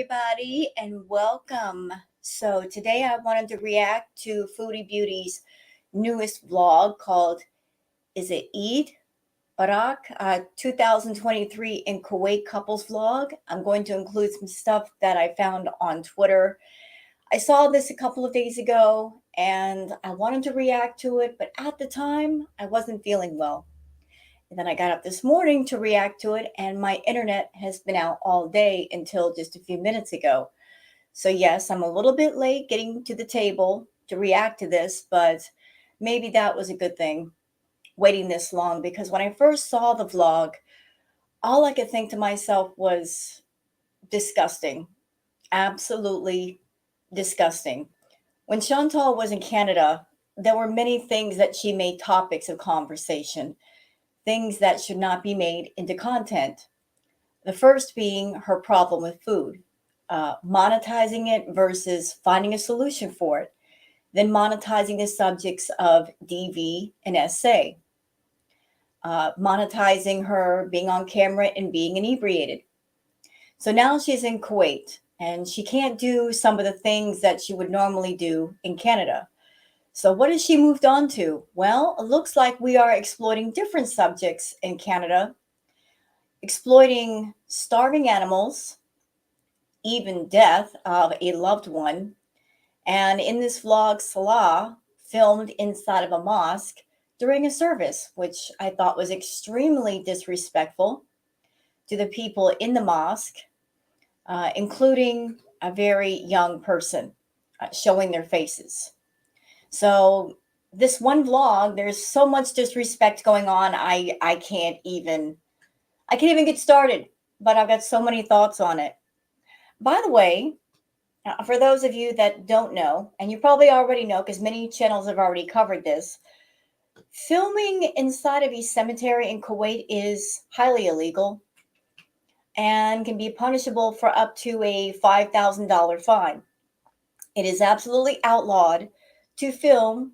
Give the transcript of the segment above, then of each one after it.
everybody, and welcome. So, today I wanted to react to Foodie Beauty's newest vlog called Is It Eid? Barak 2023 in Kuwait couples vlog. I'm going to include some stuff that I found on Twitter. I saw this a couple of days ago and I wanted to react to it, but at the time I wasn't feeling well. And then I got up this morning to react to it, and my internet has been out all day until just a few minutes ago. So, yes, I'm a little bit late getting to the table to react to this, but maybe that was a good thing waiting this long because when I first saw the vlog, all I could think to myself was disgusting. Absolutely disgusting. When Chantal was in Canada, there were many things that she made topics of conversation, things that should not be made into content. The first being her problem with food, monetizing it versus finding a solution for it, then monetizing the subjects of DV and SA, monetizing her being on camera and being inebriated. So now she's in Kuwait and she can't do some of the things that she would normally do in Canada. So, what has she moved on to? Well, it looks like we are exploiting different subjects in Canada, exploiting starving animals, even death of a loved one. And in this vlog, Salah filmed inside of a mosque during a service, which I thought was extremely disrespectful to the people in the mosque, including a very young person showing their faces. So this one vlog, there's so much disrespect going on. I can't even get started, but I've got so many thoughts on it. By the way, for those of you that don't know, and you probably already know because many channels have already covered this, filming inside of a cemetery in Kuwait is highly illegal and can be punishable for up to a $5,000 fine. It is absolutely outlawed to film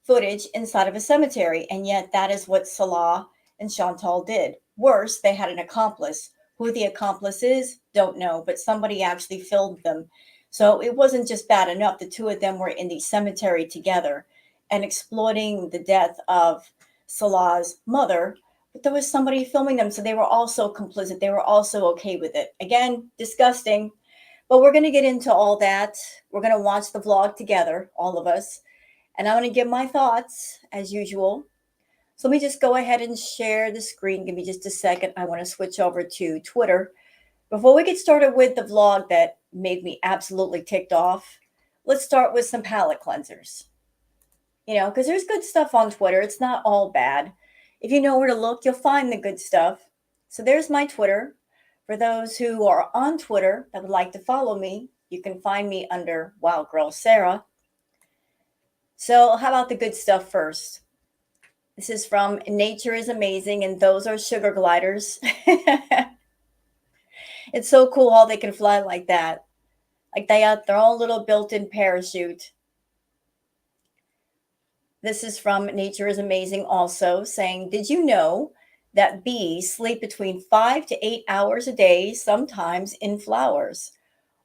footage inside of a cemetery, and yet that is what Salah and Chantal did. Worse, they had an accomplice. Who the accomplice is, don't know, but somebody actually filmed them. So it wasn't just bad enough. The two of them were in the cemetery together and exploiting the death of Salah's mother, but there was somebody filming them, so they were also complicit. They were also okay with it. Again, disgusting, but we're going to get into all that. We're going to watch the vlog together, all of us, and I'm going to give my thoughts as usual. So let me just go ahead and share the screen. Give me just a second. I want to switch over to Twitter. Before we get started with the vlog that made me absolutely ticked off, let's start with some palate cleansers. Because there's good stuff on Twitter. It's not all bad. If you know where to look, you'll find the good stuff. So there's my Twitter. For those who are on Twitter that would like to follow me, you can find me under Wild Girl Sarah. So how about the good stuff first? This is from Nature is Amazing, and those are sugar gliders. It's so cool how they can fly like that. Like they have their own little built-in parachute. This is from Nature is Amazing also, saying, did you know that bees sleep between 5 to 8 hours a day, sometimes in flowers?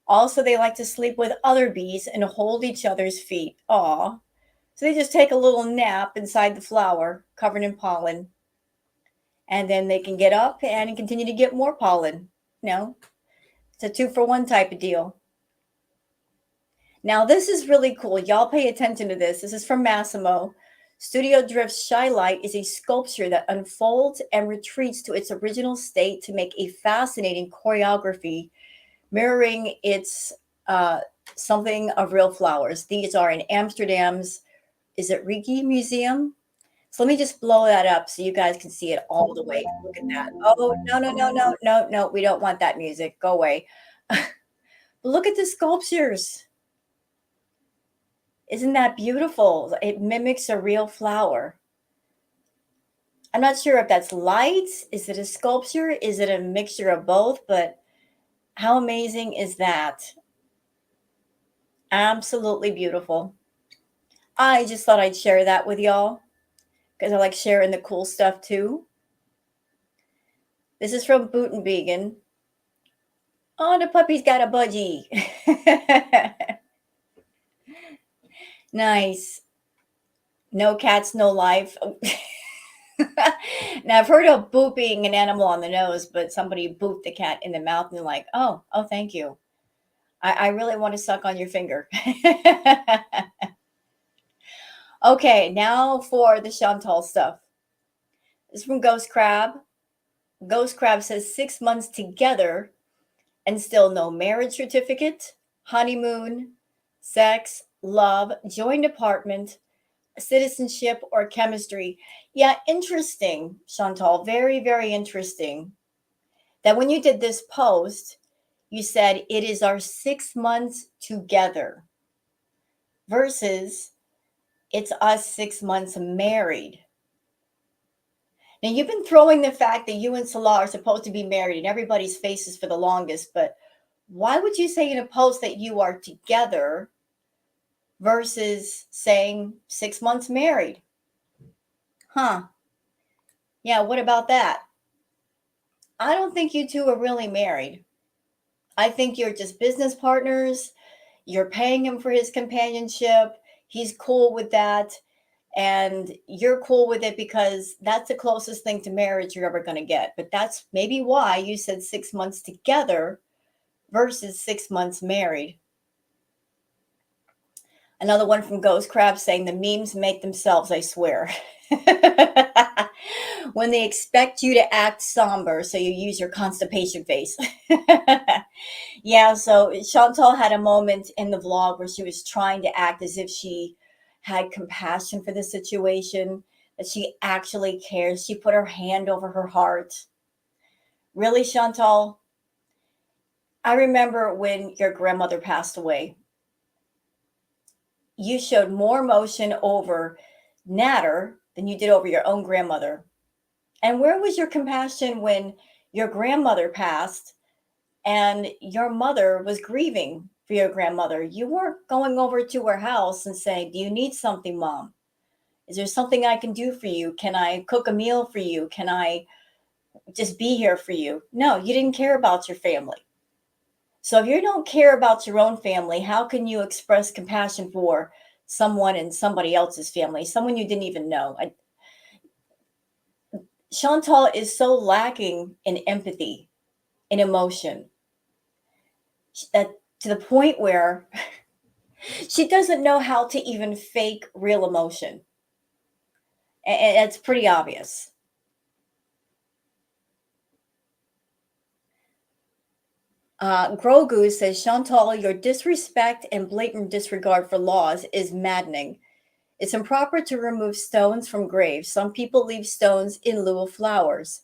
Also, they like to sleep with other bees and hold each other's feet. Aw. So they just take a little nap inside the flower covered in pollen. And then they can get up and continue to get more pollen. It's a 2-for-1 type of deal. Now, this is really cool. Y'all pay attention to this. This is from Massimo. Studio Drift's Shy Light is a sculpture that unfolds and retreats to its original state to make a fascinating choreography mirroring its something of real flowers. These are in Amsterdam's, is it Rigi Museum? So let me just blow that up so you guys can see it all the way. Look at that. Oh, no. We don't want that music. Go away. But look at the sculptures. Isn't that beautiful? It mimics a real flower. I'm not sure if that's lights. Is it a sculpture? Is it a mixture of both? But how amazing is that? Absolutely beautiful. I just thought I'd share that with y'all because I like sharing the cool stuff too. This is from Bootenbegen. Oh, the puppy's got a budgie. Nice. No cats, no life. Now I've heard of booping an animal on the nose, but somebody booped the cat in the mouth and they're like, oh, thank you. I really want to suck on your finger. Okay, now for the Chantal stuff. This is from Ghost Crab. Ghost Crab says 6 months together and still no marriage certificate, honeymoon, sex, love, joint apartment, citizenship, or chemistry. Yeah, interesting, Chantal. Very, very interesting that when you did this post, you said it is our 6 months together versus it's us 6 months married. Now, you've been throwing the fact that you and Salah are supposed to be married in everybody's faces for the longest, but why would you say in a post that you are together versus saying 6 months married? Huh. Yeah, what about that? I don't think you two are really married. I think you're just business partners. You're paying him for his companionship. He's cool with that. And you're cool with it because that's the closest thing to marriage you're ever going to get. But that's maybe why you said 6 months together versus 6 months married. Another one from Ghost Crab saying the memes make themselves, I swear. When they expect you to act somber, so you use your constipation face. Yeah, so Chantal had a moment in the vlog where she was trying to act as if she had compassion for the situation, that she actually cares. She put her hand over her heart. Really, Chantal? I remember when your grandmother passed away, you showed more emotion over Natter than you did over your own grandmother. And where was your compassion when your grandmother passed and your mother was grieving for your grandmother? You weren't going over to her house and saying, do you need something, Mom? Is there something I can do for you? Can I cook a meal for you? Can I just be here for you? No, you didn't care about your family. So if you don't care about your own family, how can you express compassion for someone in somebody else's family, someone you didn't even know? Chantal is so lacking in empathy, in emotion, that to the point where she doesn't know how to even fake real emotion. And it's pretty obvious. Grogu says, Chantal, your disrespect and blatant disregard for laws is maddening. It's improper to remove stones from graves. Some people leave stones in lieu of flowers.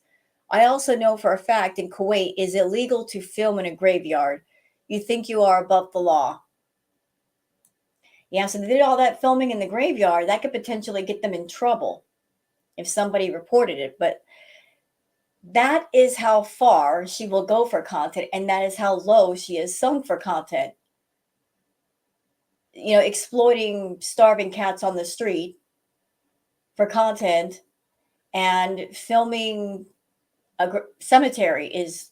I also know for a fact in Kuwait it is illegal to film in a graveyard. You think you are above the law. Yeah, so they did all that filming in the graveyard. That could potentially get them in trouble if somebody reported it. But that is how far she will go for content, and that is how low she is sunk for content. You know, exploiting starving cats on the street for content and filming a cemetery is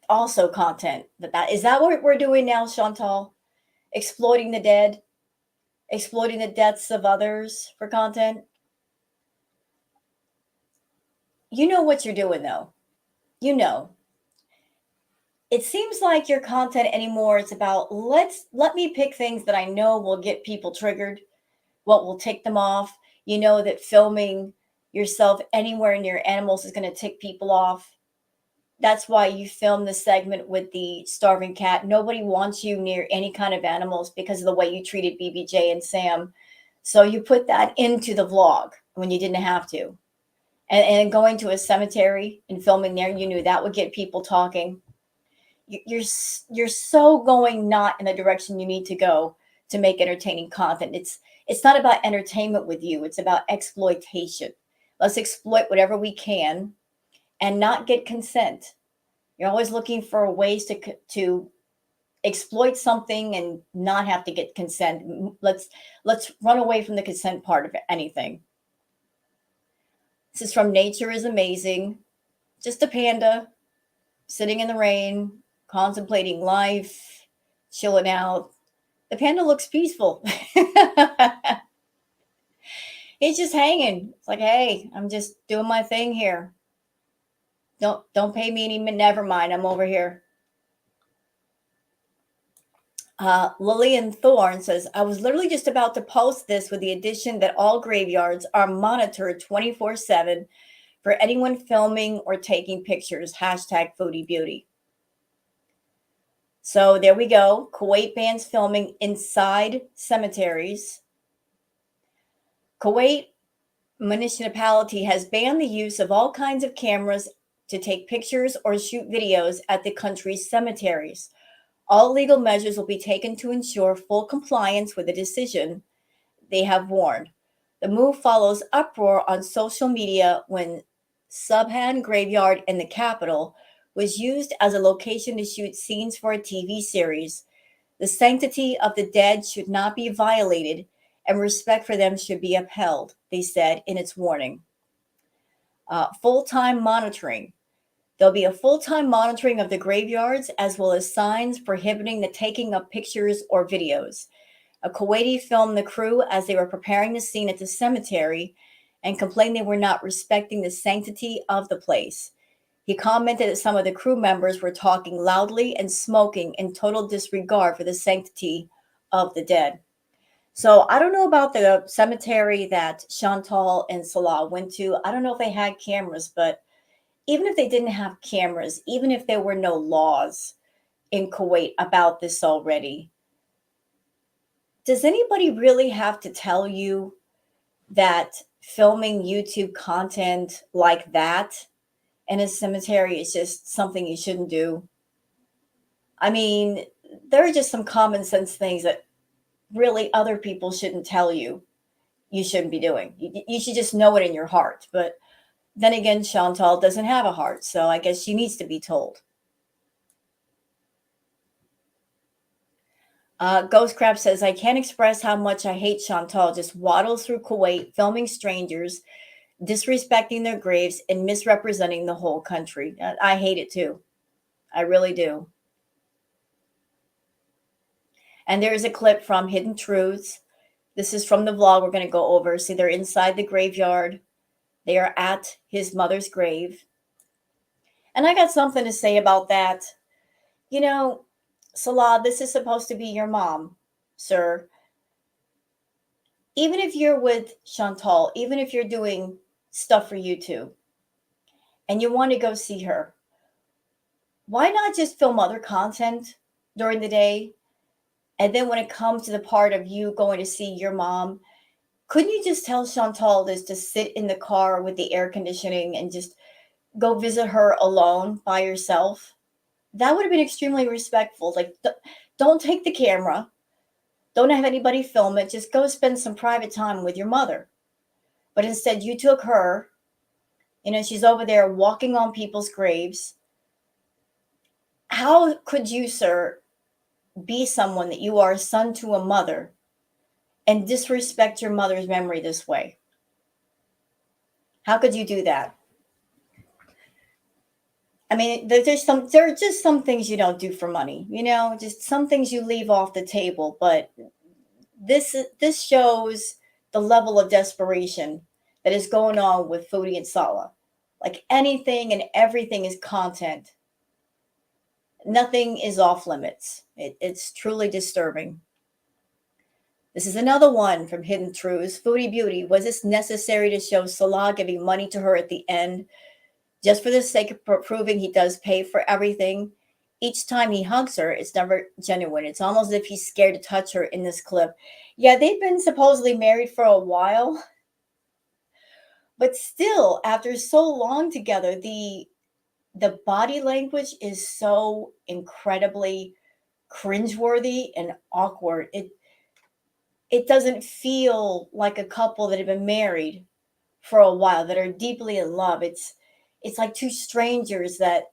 also content. That is that what we're doing now, Chantal? Exploiting the dead, exploiting the deaths of others for content. You know what you're doing, though. You know. It seems like your content anymore is about let me pick things that I know will get people triggered, what will tick them off. You know that filming yourself anywhere near animals is going to tick people off. That's why you filmed the segment with the starving cat. Nobody wants you near any kind of animals because of the way you treated BBJ and Sam. So you put that into the vlog when you didn't have to. And going to a cemetery and filming there, you knew that would get people talking. You're so going not in the direction you need to go to make entertaining content. It's not about entertainment with you. It's about exploitation. Let's exploit whatever we can and not get consent. You're always looking for ways to exploit something and not have to get consent. Let's run away from the consent part of anything. This is from Nature is Amazing. Just a panda sitting in the rain, contemplating life, chilling out. The panda looks peaceful. He's just hanging. It's like, hey, I'm just doing my thing here. Don't pay me any. Never mind. I'm over here. Lillian Thorne says, I was literally just about to post this with the addition that all graveyards are monitored 24/7 for anyone filming or taking pictures. Hashtag Foodie Beauty. So there we go. Kuwait bans filming inside cemeteries. Kuwait municipality has banned the use of all kinds of cameras to take pictures or shoot videos at the country's cemeteries. All legal measures will be taken to ensure full compliance with the decision, they have warned. The move follows uproar on social media when Subhan Graveyard in the capital was used as a location to shoot scenes for a TV series. The sanctity of the dead should not be violated and respect for them should be upheld, they said in its warning. Full-time monitoring. There'll be a full-time monitoring of the graveyards as well as signs prohibiting the taking of pictures or videos. A Kuwaiti filmed the crew as they were preparing the scene at the cemetery and complained they were not respecting the sanctity of the place. He commented that some of the crew members were talking loudly and smoking in total disregard for the sanctity of the dead. So I don't know about the cemetery that Chantal and Salah went to. I don't know if they had cameras, but even if they didn't have cameras, even if there were no laws in Kuwait about this already, does anybody really have to tell you that filming YouTube content like that in a cemetery is just something you shouldn't do? I mean, there are just some common sense things that really other people shouldn't tell you shouldn't be doing. You should just know it in your heart. But then again, Chantal doesn't have a heart, so I guess she needs to be told. Ghost Crab says, I can't express how much I hate Chantal. Just waddles through Kuwait, filming strangers, disrespecting their graves, and misrepresenting the whole country. I hate it too. I really do. And there's a clip from Hidden Truths. This is from the vlog we're going to go over. See, they're inside the graveyard. They are at his mother's grave. And I got something to say about that. You know, Salah, this is supposed to be your mom, sir. Even if you're with Chantal, even if you're doing stuff for YouTube and you want to go see her, why not just film other content during the day? And then when it comes to the part of you going to see your mom, couldn't you just tell Chantal this to sit in the car with the air conditioning and just go visit her alone by yourself? That would have been extremely respectful. Like, don't take the camera. Don't have anybody film it. Just go spend some private time with your mother. But instead, you took her. You know, she's over there walking on people's graves. How could you, sir, be someone that you are a son to a mother and disrespect your mother's memory this way? How could you do that? I mean, there are just some things you don't do for money, you know, just some things you leave off the table. But this shows the level of desperation that is going on with Foodie and Salah. Like anything and everything is content. Nothing is off limits. It's truly disturbing. This is another one from Hidden Truths. Foodie Beauty, was this necessary to show Salah giving money to her at the end just for the sake of proving he does pay for everything? Each time he hugs her, it's never genuine. It's almost as if he's scared to touch her in this clip. Yeah, they've been supposedly married for a while. But still, after so long together, the body language is so incredibly cringeworthy and awkward. It doesn't feel like a couple that have been married for a while, that are deeply in love. It's like two strangers that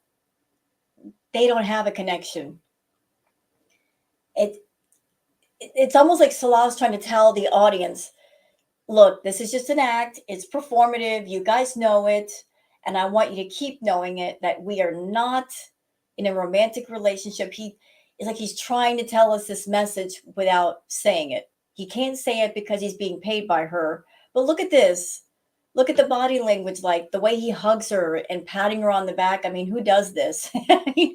they don't have a connection. It's almost like Salah's trying to tell the audience, look, this is just an act. It's performative. You guys know it. And I want you to keep knowing it, that we are not in a romantic relationship. He it's like he's trying to tell us this message without saying it. He can't say it because he's being paid by her. But look at this. Look at the body language, like the way he hugs her and patting her on the back. I mean, who does this? you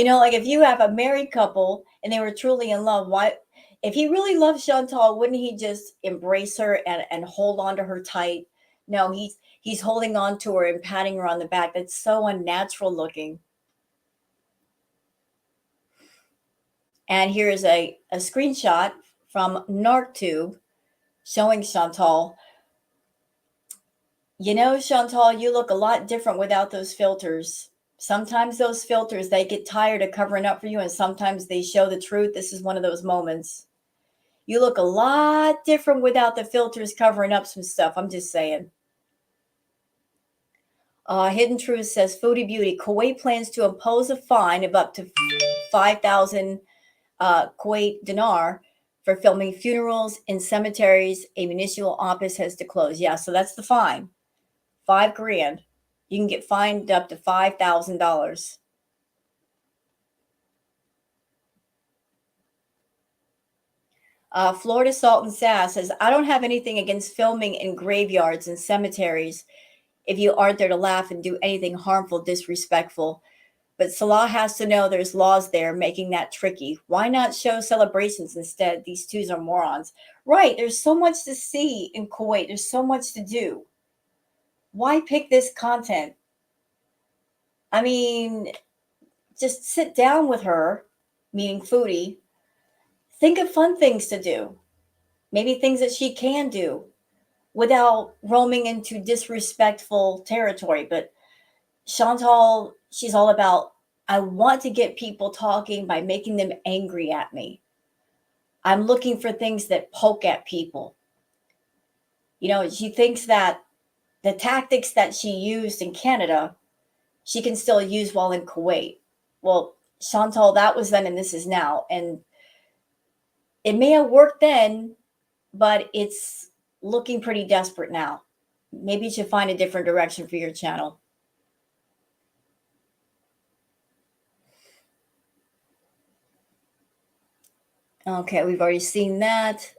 like if you have a married couple and they were truly in love, why if he really loved Chantal, wouldn't he just embrace her and hold on to her tight? No, he's holding on to her and patting her on the back. That's so unnatural looking. And here's a screenshot from NarcTube showing Chantal. Chantal, you look a lot different without those filters. Sometimes those filters, they get tired of covering up for you, and sometimes they show the truth. This is one of those moments. You look a lot different without the filters covering up some stuff. I'm just saying. Hidden Truth says, Foodie Beauty, Kuwait plans to impose a fine of up to 5,000 Kuwait dinar for filming funerals in cemeteries. A municipal office has to close. Yeah, so that's the fine. $5,000. You can get fined up to $5,000. Florida Salt and Sass says, I don't have anything against filming in graveyards and cemeteries if you aren't there to laugh and do anything harmful, disrespectful. But Salah has to know there's laws there making that tricky. Why not show celebrations instead? These twos are morons. Right. There's so much to see in Kuwait. There's so much to do. Why pick this content? I mean, just sit down with her, meaning Foodie. Think of fun things to do. Maybe things that she can do without roaming into disrespectful territory. But Chantal, she's all about, I want to get people talking by making them angry at me. I'm looking for things that poke at people. She thinks that the tactics that she used in Canada, she can still use while in Kuwait. Well, Chantal, that was then and this is now. And it may have worked then, but it's looking pretty desperate now. Maybe you should find a different direction for your channel. Okay, we've already seen that.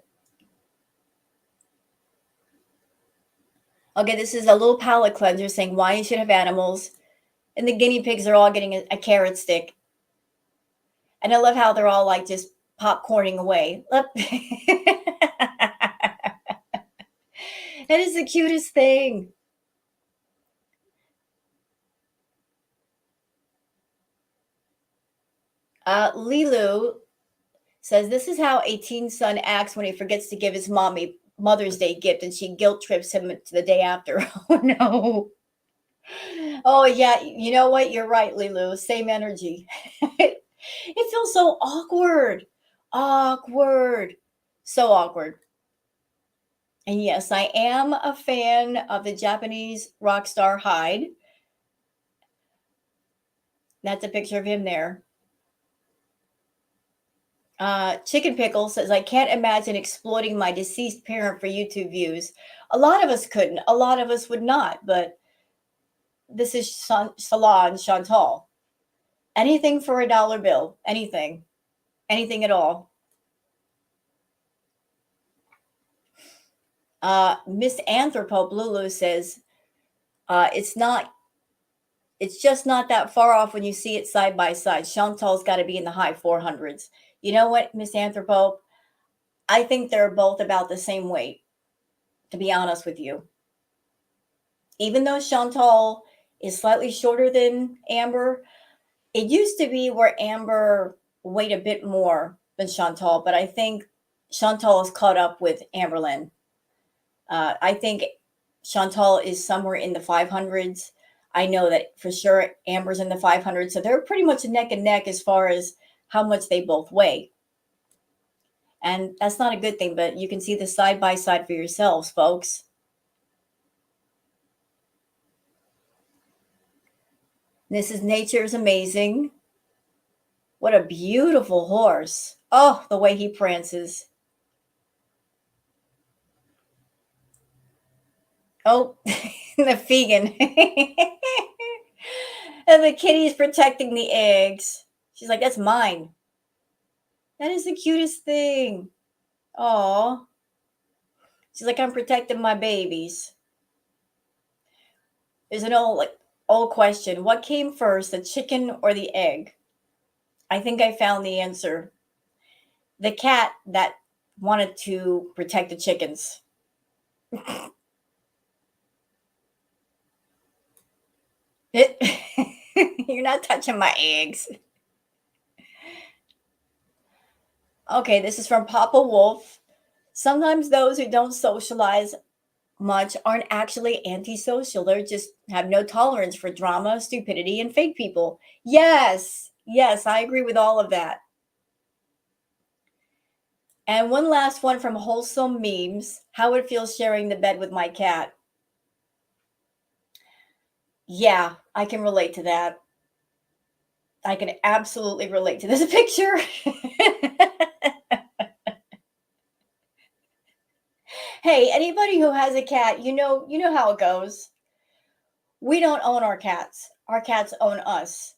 Okay, this is a little palate cleanser saying why you should have animals. And the guinea pigs are all getting a carrot stick. And I love how they're all like just popcorning away. That is the cutest thing. Lilu says this is how a teen son acts when he forgets to give his mom a Mother's Day gift and she guilt trips him to the day after. Oh no. Oh yeah, you know what? You're right, Lilu. Same energy. It feels so awkward. Awkward. So awkward. And yes, I am a fan of the Japanese rock star Hyde. That's a picture of him there. Chicken Pickle says, I can't imagine exploiting my deceased parent for YouTube views. A lot of us couldn't. A lot of us would not. But this is Salah and Chantal. Anything for a dollar bill. Anything. Anything at all. Miss Anthropo Lulu says, it's just not that far off when you see it side by side. Chantal's got to be in the high 400s. You know what, Miss Anthropo? I think they're both about the same weight, to be honest with you. Even though Chantal is slightly shorter than Amber, it used to be where Amber weighed a bit more than Chantal, but I think Chantal is caught up with Amberlyn. I think Chantal is somewhere in the 500s. I know that for sure Amber's in the 500s. So they're pretty much neck and neck as far as how much they both weigh. And that's not a good thing, but you can see the side by side for yourselves, folks. This is Nature is Amazing. What a beautiful horse. Oh, the way he prances. Oh, the vegan. And the kitty's protecting the eggs. She's like, that's mine. That is the cutest thing. Aw. She's like, I'm protecting my babies. There's an old question. What came first, the chicken or the egg? I think I found the answer. The cat that wanted to protect the chickens. You're not touching my eggs. Okay, this is from Papa Wolf. Sometimes those who don't socialize much aren't actually antisocial. They just have no tolerance for drama, stupidity, and fake people. Yes, yes, I agree with all of that. And one last one from Wholesome Memes. How it feels sharing the bed with my cat. Yeah, I can relate to that. I can absolutely relate to this picture. Hey, anybody who has a cat, you know how it goes. We don't own our cats. Our cats own us.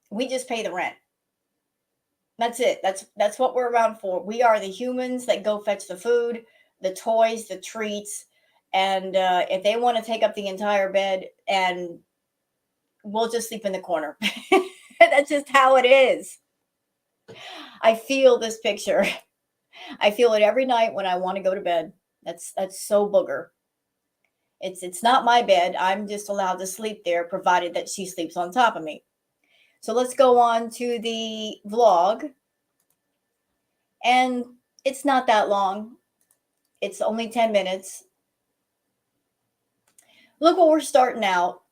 We just pay the rent. That's it. That's what we're around for. We are the humans that go fetch the food, the toys, the treats, and if they want to take up the entire bed, and we'll just sleep in the corner. That's just how it is. I feel this picture. I feel it every night when I want to go to bed. That's so booger. It's not my bed. I'm just allowed to sleep there, provided that she sleeps on top of me. So let's go on to the vlog. And it's not that long. It's only 10 minutes. Look what we're starting out.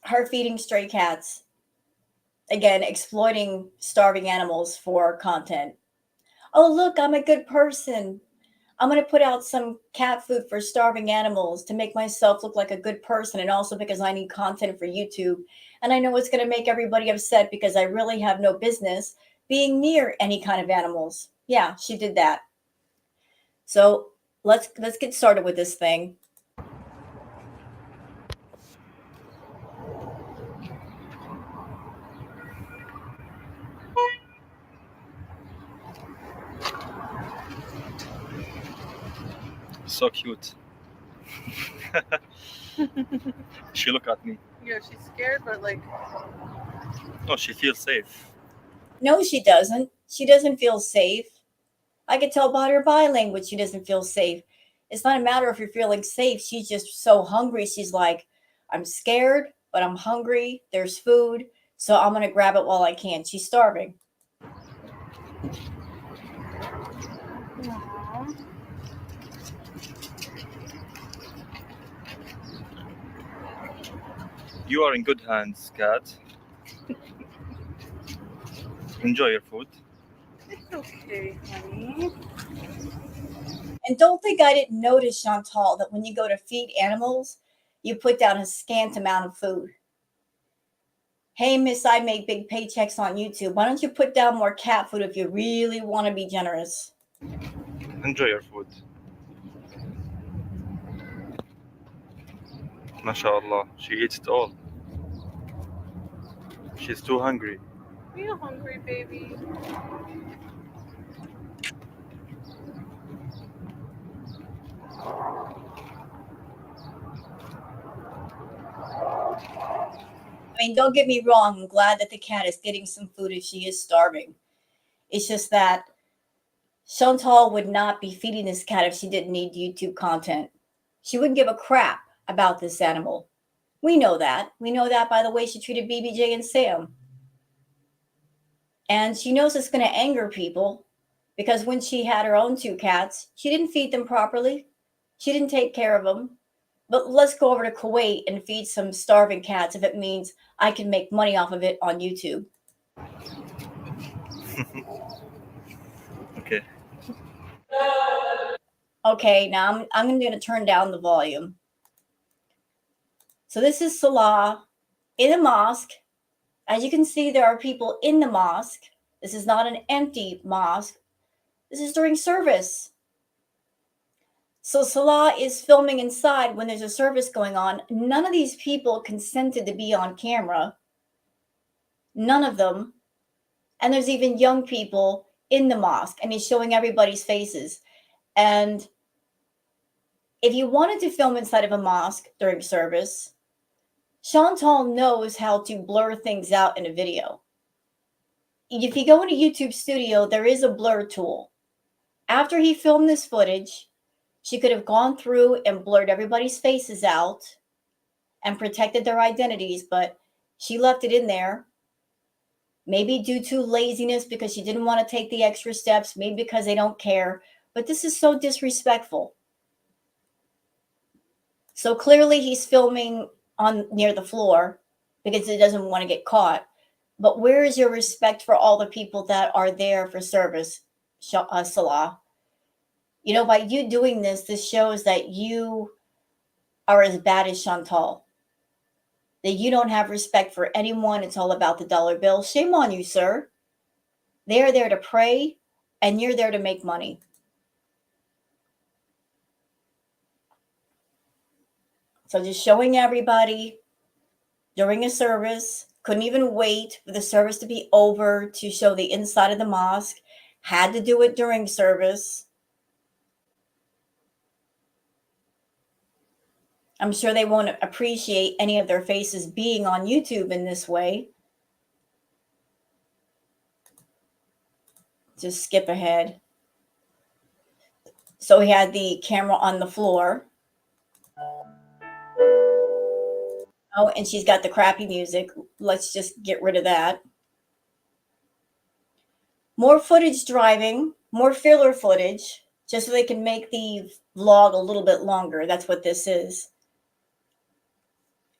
Her feeding stray cats. Again, exploiting starving animals for content. Oh, look, I'm a good person. I'm going to put out some cat food for starving animals to make myself look like a good person, and also because I need content for YouTube. And I know it's going to make everybody upset because I really have no business being near any kind of animals. Yeah, she did that. So let's get started with this thing. So cute. She look at me. Yeah, she's scared, but like, Oh, she feels safe. No, she doesn't. She doesn't feel safe. I could tell by her body language she doesn't feel safe. It's not a matter of her feeling safe. She's just so hungry. She's like, I'm scared, but I'm hungry. There's food, so I'm going to grab it while I can. She's starving. aww. You are in good hands, cat. Enjoy your food. It's okay, honey. And don't think I didn't notice, Chantal, that when you go to feed animals, you put down a scant amount of food. Hey, miss, I make big paychecks on YouTube. Why don't you put down more cat food if you really want to be generous? Enjoy your food. MashaAllah, she eats it all. She's too hungry. Are you hungry, baby? I mean, don't get me wrong. I'm glad that the cat is getting some food if she is starving. It's just that Chantal would not be feeding this cat if she didn't need YouTube content. She wouldn't give a crap about this animal. We know that. We know that by the way she treated BBJ and Sam. And she knows it's going to anger people because when she had her own two cats, she didn't feed them properly. She didn't take care of them. But let's go over to Kuwait and feed some starving cats if it means I can make money off of it on YouTube. Okay. Okay, now I'm going to turn down the volume. So this is Salah in a mosque. As you can see, there are people in the mosque. This is not an empty mosque. This is during service. So Salah is filming inside when there's a service going on. None of these people consented to be on camera. None of them. And there's even young people in the mosque, and he's showing everybody's faces. And if you wanted to film inside of a mosque during service, Chantal knows how to blur things out in a video. If you go into YouTube Studio, there is a blur tool. After he filmed this footage, she could have gone through and blurred everybody's faces out and protected their identities, but she left it in there. Maybe due to laziness because she didn't want to take the extra steps, maybe because they don't care. But this is so disrespectful. So clearly he's filming on near the floor because he doesn't want to get caught. But where is your respect for all the people that are there for service, Salah? You know, by you doing this, this shows that you are as bad as Chantal. That you don't have respect for anyone. It's all about the dollar bill. Shame on you, sir. They're there to pray, and you're there to make money. So just showing everybody during a service, couldn't even wait for the service to be over to show the inside of the mosque, had to do it during service. I'm sure they won't appreciate any of their faces being on YouTube in this way. Just skip ahead. So he had the camera on the floor. Oh, and she's got the crappy music. Let's just get rid of that. More footage driving, more filler footage, just so they can make the vlog a little bit longer. That's what this is.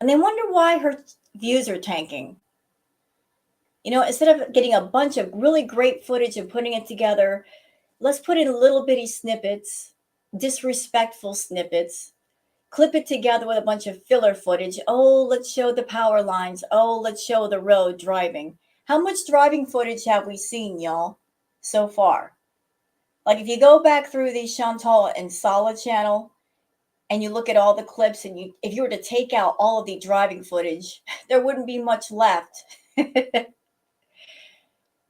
And they wonder why her views are tanking. You know, instead of getting a bunch of really great footage and putting it together, let's put in little bitty snippets, disrespectful snippets, clip it together with a bunch of filler footage. Oh, let's show the power lines. Oh, let's show the road driving. How much driving footage have we seen, y'all, so far? Like, if you go back through the Chantal and Salah channel and you look at all the clips, and if you were to take out all of the driving footage, there wouldn't be much left.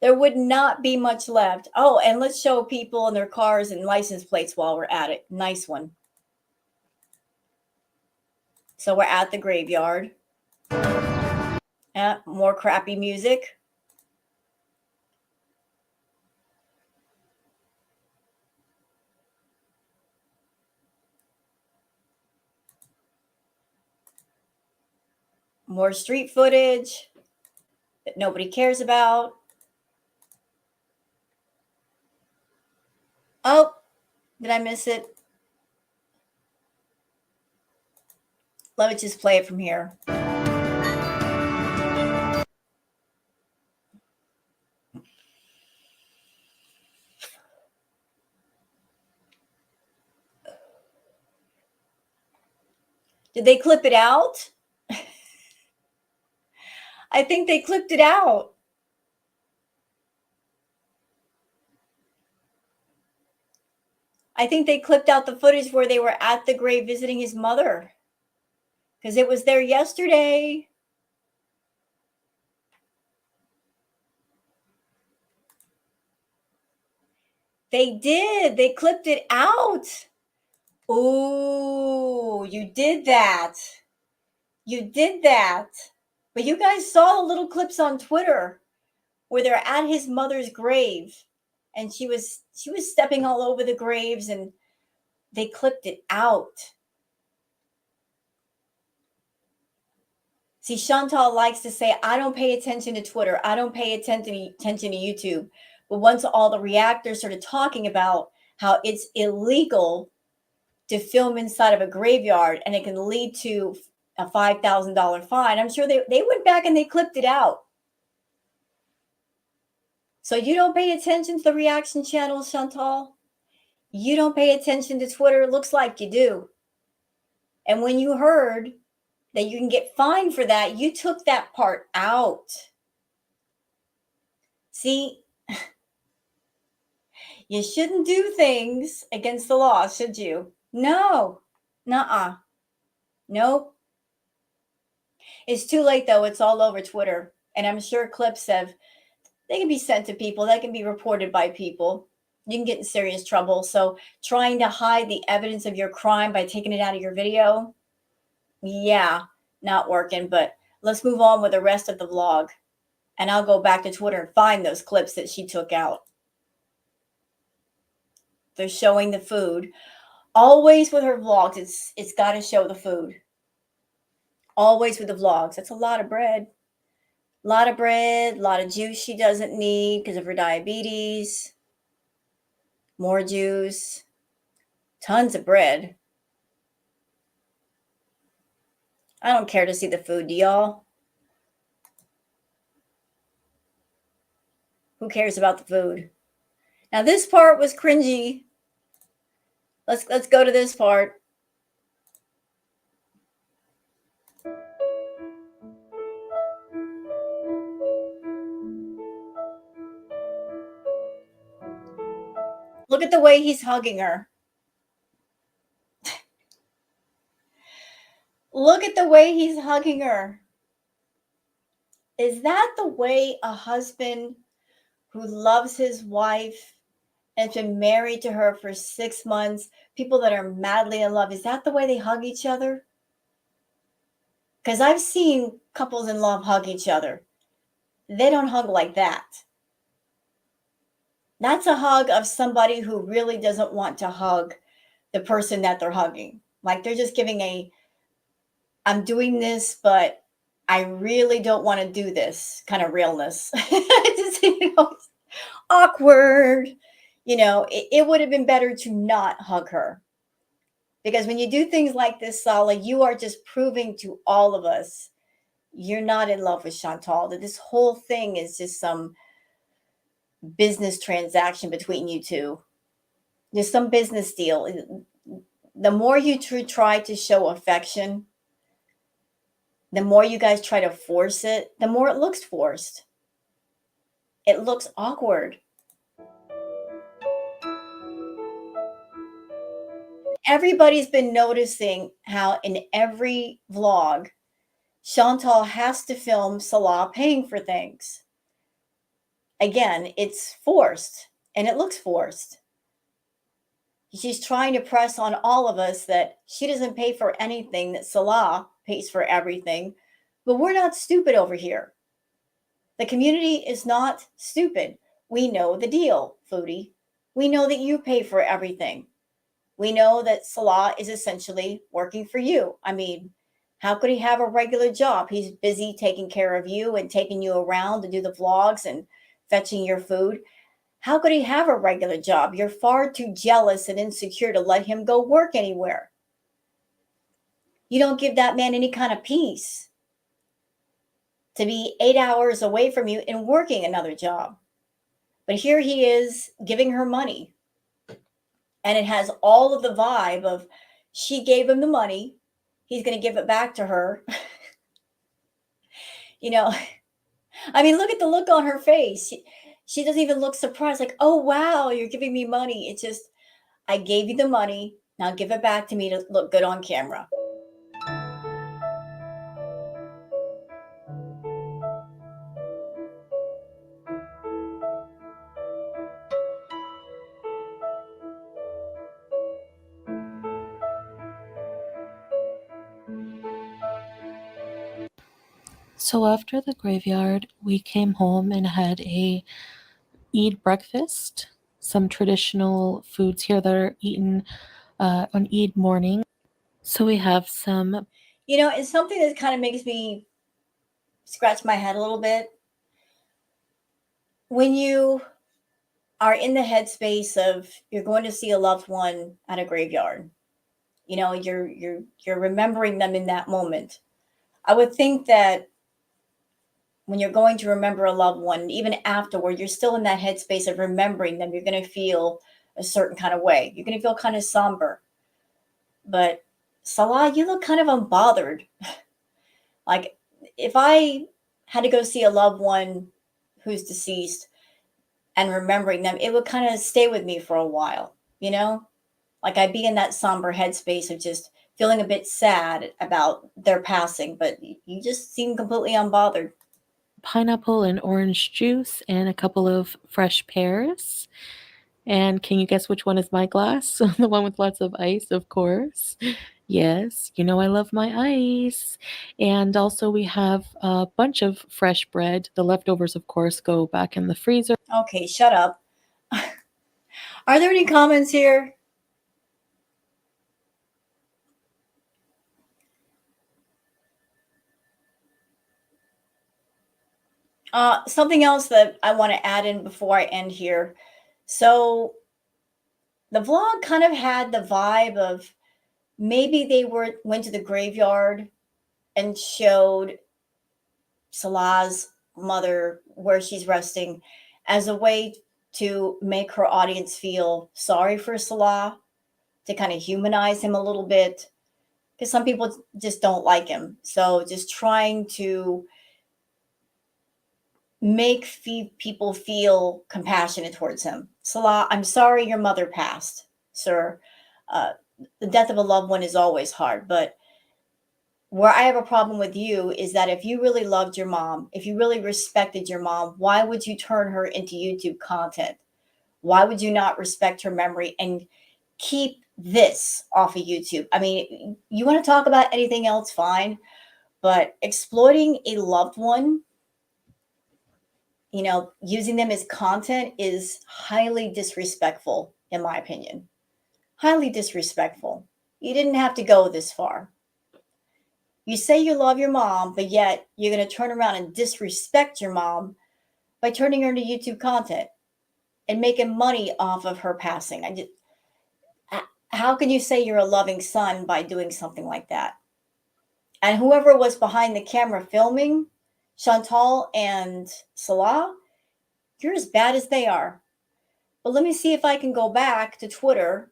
There would not be much left. Oh, and let's show people in their cars and license plates while we're at it. Nice one. So we're at the graveyard. More crappy music. More street footage that nobody cares about. Oh, did I miss it? Let me just play it from here. Did they clip it out? I think they clipped it out. I think they clipped out the footage where they were at the grave visiting his mother, because it was there yesterday. They did. They clipped it out. Oh, you did that. You did that. But you guys saw the little clips on Twitter where they're at his mother's grave, and she was stepping all over the graves, and they clipped it out. See, Chantal likes to say, I don't pay attention to Twitter. I don't pay attention to YouTube. But once all the reactors started talking about how it's illegal to film inside of a graveyard and it can lead to a $5,000 fine, I'm sure they went back and they clipped it out. So you don't pay attention to the reaction channels, Chantal? You don't pay attention to Twitter? It looks like you do. And when you heard that you can get fined for that, you took that part out. See, you shouldn't do things against the law, should you? No. Nuh-uh. Nope. It's too late though. It's all over Twitter. And I'm sure clips they can be sent to people. They can be reported by people. You can get in serious trouble. So trying to hide the evidence of your crime by taking it out of your video, yeah, not working. But let's move on with the rest of the vlog. And I'll go back to Twitter and find those clips that she took out. They're showing the food. Always with her vlogs, it's got to show the food. Always with the vlogs. That's a lot of bread. A lot of bread, a lot of juice she doesn't need because of her diabetes. More juice. Tons of bread. I don't care to see the food, do y'all? Who cares about the food? Now this part was cringy. Let's go to this part. Look at the way he's hugging her. Look at the way he's hugging her. Is that the way a husband who loves his wife and has been married to her for 6 months, people that are madly in love, is that the way they hug each other? Because I've seen couples in love hug each other. They don't hug like that. That's a hug of somebody who really doesn't want to hug the person that they're hugging. Like they're just giving I'm doing this, but I really don't want to do this kind of realness. Just, awkward. It would have been better to not hug her. Because when you do things like this, Sala, you are just proving to all of us you're not in love with Chantal, that this whole thing is just some business transaction between you two. There's some business deal. The more you try to show affection, the more you guys try to force it, the more it looks forced. It looks awkward. Everybody's been noticing how in every vlog, Chantal has to film Salah paying for things. Again, it's forced and it looks forced. She's trying to press on all of us that she doesn't pay for anything, that Salah pays for everything. But we're not stupid over here. The community is not stupid. We know the deal, Foodie. We know that you pay for everything. We know that Salah is essentially working for you. I mean, how could he have a regular job? He's busy taking care of you and taking you around to do the vlogs and fetching your food. How could he have a regular job? You're far too jealous and insecure to let him go work anywhere. You don't give that man any kind of peace to be 8 hours away from you and working another job. But here he is giving her money. And it has all of the vibe of she gave him the money. He's going to give it back to her. I mean, look at the look on her face. She doesn't even look surprised, like, oh, wow, you're giving me money. It's just, I gave you the money. Now give it back to me to look good on camera. So after the graveyard, we came home and had a Eid breakfast, some traditional foods here that are eaten on Eid morning. So we have some. It's something that kind of makes me scratch my head a little bit. When you are in the headspace of you're going to see a loved one at a graveyard, you're remembering them in that moment. I would think that when you're going to remember a loved one, even afterward, you're still in that headspace of remembering them. You're going to feel a certain kind of way. You're going to feel kind of somber. But Salah, you look kind of unbothered. Like if I had to go see a loved one who's deceased and remembering them, it would kind of stay with me for a while, Like I'd be in that somber headspace of just feeling a bit sad about their passing, but you just seem completely unbothered. Pineapple and orange juice and a couple of fresh pears. And can you guess which one is my glass? The one with lots of ice, of course. Yes, you know I love my ice. And also, we have a bunch of fresh bread. The leftovers, of course, go back in the freezer. Okay, shut up. Are there any comments here? Something else that I want to add in before I end here. So the vlog kind of had the vibe of maybe they went to the graveyard and showed Salah's mother where she's resting as a way to make her audience feel sorry for Salah, to kind of humanize him a little bit, because some people just don't like him. So just trying to make people feel compassionate towards him. Salah, I'm sorry your mother passed, sir. Uh, the death of a loved one is always hard, but where I have a problem with you is that if you really loved your mom, if you really respected your mom, why would you turn her into YouTube content? Why would you not respect her memory and keep this off of YouTube? I mean, you want to talk about anything else, fine, but exploiting a loved one, using them as content is highly disrespectful, in my opinion. Highly disrespectful. You didn't have to go this far. You say you love your mom, but yet you're going to turn around and disrespect your mom by turning her into YouTube content and making money off of her passing. How can you say you're a loving son by doing something like that? And whoever was behind the camera filming Chantal and Salah, you're as bad as they are. But let me see if I can go back to Twitter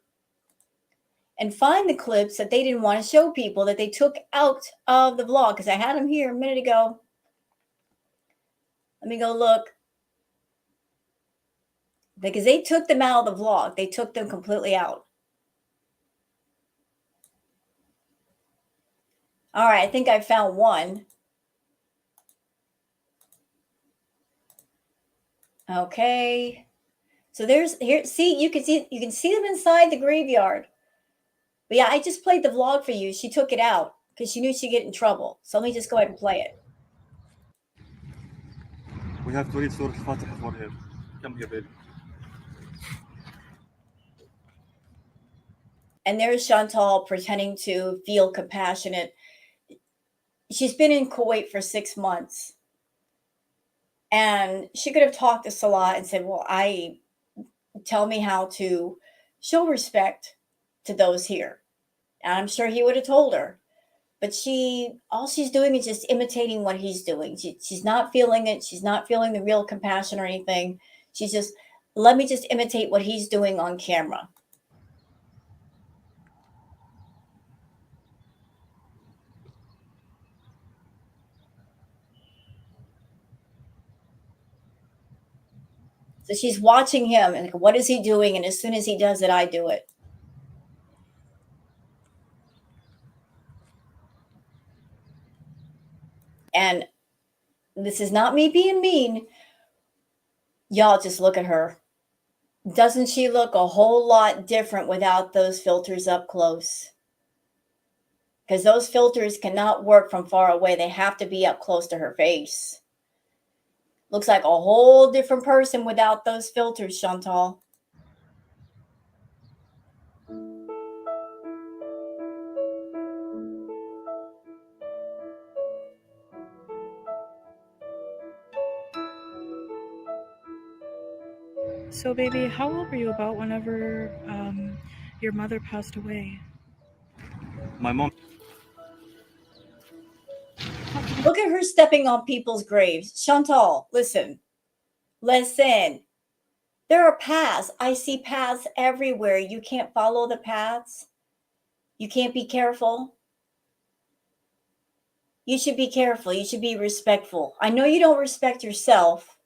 and find the clips that they didn't want to show people, that they took out of the vlog, because I had them here a minute ago. Let me go look. Because they took them out of the vlog. They took them completely out. All right, I think I found one. Okay. So there's here. See, you can see them inside the graveyard. But yeah, I just played the vlog for you. She took it out because she knew she'd get in trouble. So let me just go ahead and play it. We have to read Surah Al-Fatiha for him. Come here, baby. And there's Chantal pretending to feel compassionate. She's been in Kuwait for 6 months. And she could have talked to Salah and said, well, tell me how to show respect to those here. And I'm sure he would have told her. But all she's doing is just imitating what he's doing. She's not feeling it. She's not feeling the real compassion or anything. She's just, let me just imitate what he's doing on camera. So she's watching him and what is he doing? And as soon as he does it, I do it. And this is not me being mean. Y'all just look at her. Doesn't she look a whole lot different without those filters up close? Because those filters cannot work from far away. They have to be up close to her face. Looks like a whole different person without those filters, Chantal. So, baby, how old were you about whenever your mother passed away? My mom. Look at her stepping on people's graves. Chantal, listen. Listen. There are paths. I see paths everywhere. You can't follow the paths. You can't be careful. You should be careful. You should be respectful. I know you don't respect yourself,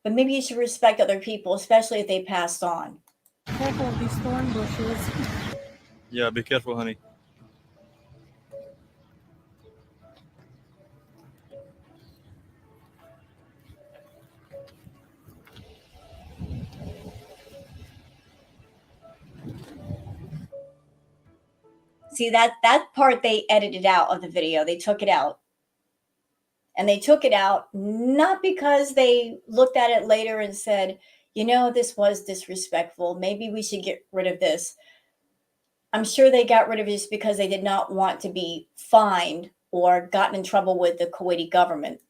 but maybe you should respect other people, especially if they passed on. Careful of these thorn bushes. Yeah, be careful, honey. See, that part they edited out of the video. They took it out. And they took it out not because they looked at it later and said, you know, this was disrespectful. Maybe we should get rid of this. I'm sure they got rid of this because they did not want to be fined or gotten in trouble with the Kuwaiti government.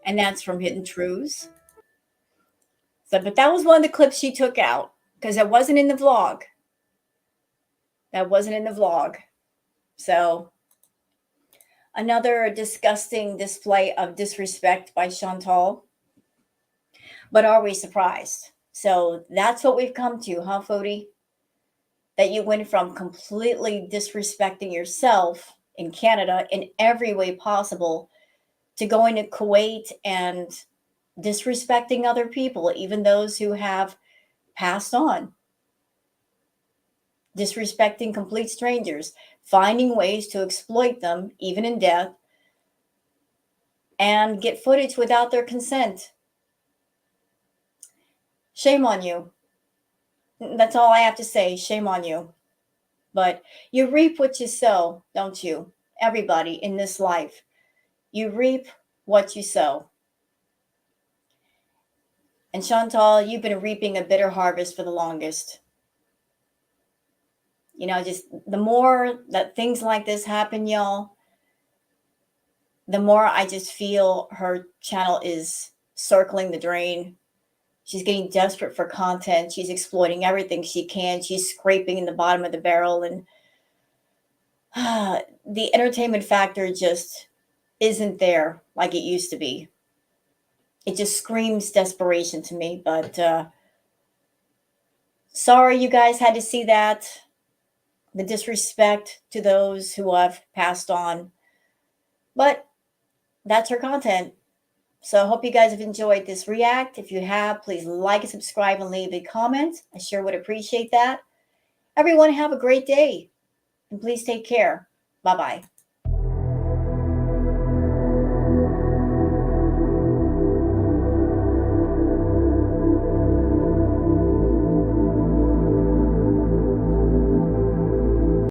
And that's from Hidden Truths. So, but that was one of the clips she took out because it wasn't in the vlog. That wasn't in the vlog. So, another disgusting display of disrespect by Chantal. But are we surprised? So that's what we've come to, huh, Foodie? That you went from completely disrespecting yourself in Canada in every way possible to going to Kuwait and disrespecting other people, even those who have passed on. Disrespecting complete strangers, finding ways to exploit them, even in death, and get footage without their consent. Shame on you. That's all I have to say. Shame on you. But you reap what you sow, don't you? Everybody in this life. You reap what you sow. And Chantal, you've been reaping a bitter harvest for the longest. You know, just the more that things like this happen, y'all, the more I just feel her channel is circling the drain. She's getting desperate for content. She's exploiting everything she can. She's scraping in the bottom of the barrel. And the entertainment factor just isn't there like it used to be. It just screams desperation to me. But sorry you guys had to see that. The disrespect to those who have passed on. But that's her content. So I hope you guys have enjoyed this react. If you have, please like and subscribe and leave a comment. I sure would appreciate that. Everyone have a great day. And please take care. Bye-bye.